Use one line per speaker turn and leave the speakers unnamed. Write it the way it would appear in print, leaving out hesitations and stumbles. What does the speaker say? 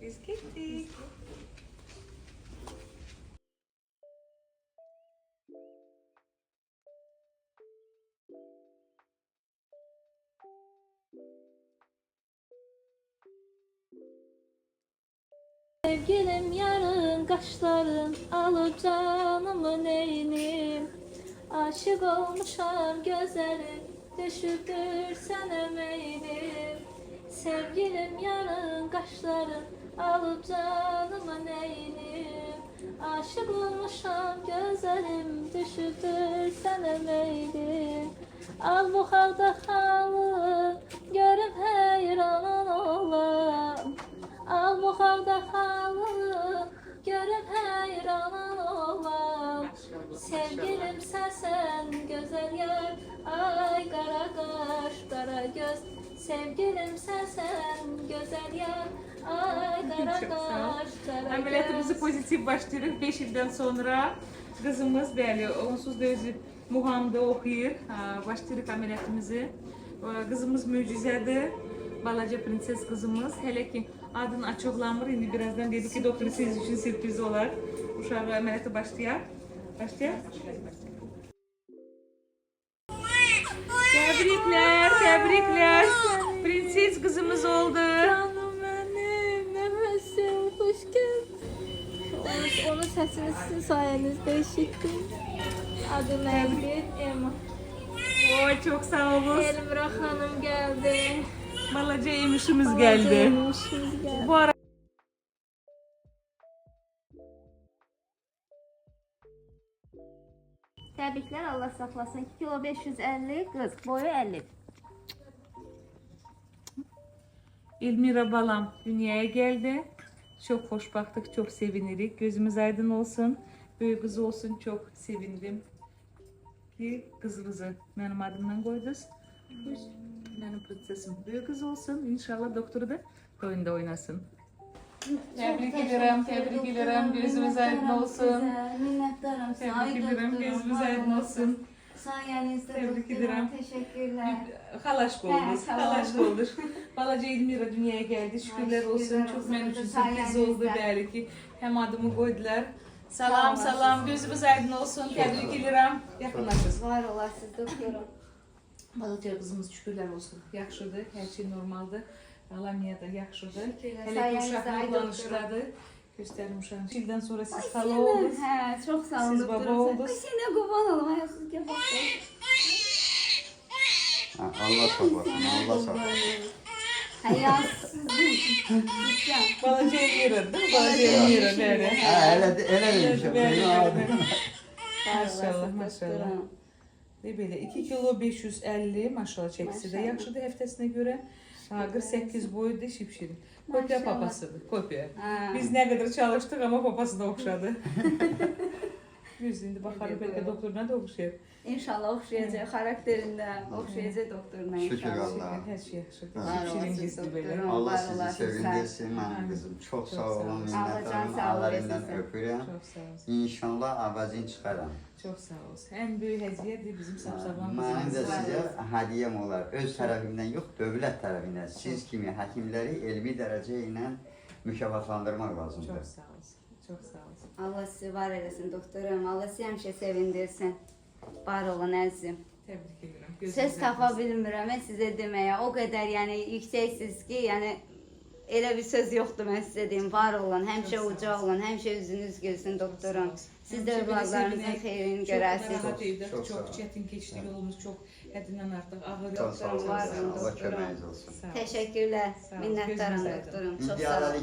Biz gittik.
Sevgilim yarın kaşların alıp canımı neynim. Aşık olmuşam gözlerim düşürdür sen meylim. Sevgilim yarın kaşların alıp canımı neynim. Aşık olmuşam gözlerim düşürdür sen meylim. Al bu halda halı görüp heyran olam. Al bu halda halı görüp heyran olam. Sevgilim sen güzel yar, ay kara kaş kara göz. Sevgilim sen güzel yar, ay kara
Çok sağ ol.
kaş kara
Ameliyatımızı
göz.
pozitif başlıyoruz. 5 ildən sonra kızımız bəli, onsuz da özü Muğamda oxuyur. Başlıyoruz ameliyatımızı. Kızımız möcüzədir. Balaca prenses kızımız. Hele ki adını açıqlamır. İndi birazdan dedi ki doktor siz için sürpriz olar. Uşağı ameliyatı başlayar. Başlayar. Tebrikler, tebrikler. Prenses kızımız oldu.
Canım benim, nefesim, hoş geldin. Onun sesini sizin sayenizde işittim. Adı neydi? Emma.
Oy çok sağ olun.
Elmira Hanım geldi.
Balaca emişimiz geldi.
Yemişimiz geldi.
Bu ara
Təbriklər, Allah saxlasın. 2 kilo 550 qız, boyu 50.
Elmira balam dünyaya geldi. Çok hoşbaktık, çok sevinirik. Gözümüz aydın olsun. Böyük kızı olsun, çok sevindim. Ki kızımızı benim adımdan koydunuz. Benim prensesim büyük kız olsun. İnşallah doktoru da oyunda oynasın. Tebrik ederim, tebrik ederim. Gözümüz aydın olsun.
Minnettarım sana.
Tebrik ederim, gözümüz aydın olsun.
Sayenizde
Tebrik
doktorum,
ederim.
teşekkürler.
Halaşk oldu,
Evet, sağ olun.
halaşk oldu. Balaca Elmira dünyaya geldi. Şükürler olsun.
şükürler
Çok
olsun.
benim için
Sayenizde.
sürpriz oldu belki. Hem adımı koydular.
Sağ
Salam
olasın.
salam, gözümüz aydın olsun. Tebrik ederim. Yakınlaşırız.
Var olasınız doktorum.
Balaca kızımız şükürler olsun. Yaxşıdır, her şey normaldır. Alamiya da yaxşıdır.
Şükürler,
Hele ki
sayenizde,
uşaq
ay
yollanışladı. Göstərim uşağın. Ildən sonra siz xala
Yine,
oldunuz.
he, çok sağ olun
Siz baba
doktorum.
oldunuz.
Yine kurban olun. Hayasız ki
Allah saklasın, Allah saklasın.
Hayasız.
Balaca Elmira değil mi? Balaca Elmira böyle.
Ha, elə demişəm.
Maşallah, maşallah. Ne böyle 2 kilo 550 maşallah çekisi de yaxşıdır həftəsinə görə. 48 boyudur, şipşirin. Kopya
Maşallah.
papasıdır, kopya.
Ha.
Biz ne kadar çalıştık ama papası da oxşadı. Biz indi baxarıq bəlkə doktoruna da oxşayır.
İnşallah okşayacak karakterinden. Okşayacak doktoruna
Şükür
inşallah.
Allah.
Hər şey yaxşıdır.
Var
Şipşirin
olasınız
gizli belə.
doktorum.
Allah
Var
sizi
olasınız.
sevindirsin mənim qızım. Çox sağ olun,
Allah
minnətdarım.
can sağlığı
Əllərindən
versin.
öpürəm.
Çox sağ olsun.
İnşallah avazın çıxaram.
Çox sağ olsun. Ən böyük hədiyyədir bizim sağlam
Mənim də
qızımız.
sizə hədiyyəm olar. Öz tərəfimdən yox, dövlət tərəfindən. Siz kimi həkimləri elmi dərəcə ilə mükafatlandırmaq
Çox
lazımdır.
sağ olsun. Çox sağ olsun.
Allah sizi var eylesin doktorum. Allah sizi həmişə sevindirsin. Var olun əzizim.
Təbrik edirəm. Gözünüz
Söz
aydın
tapa
olsun.
bilmirəm mən sizə deməyə. O qədər yəni yüksəksiniz ki, yəni elə bir söz yoxdur mən sizə deyim. Var olun, həmişə
Çox sağ
uca
olsun.
olun, həmişə üzünüz gülsün doktorum.
Sağ olsun.
Siz də
Həmişə belə
övladlarınızın
sevinək.
xeyrini
Çox
görəsiniz.
narahat idik,
Çox sağ
çox
olun.
çətin keçdi yolumuz, çox həddindən artıq ağır.
Çox sağ olun.
Var olun,
Allah
doktorum.
köməyiniz olsun.
Sağ olun.
Təşəkkürlər.
Sağ olun,
Minnətdaram
gözünüz aydın.
doktorum. Çox sağ olun.
İdealı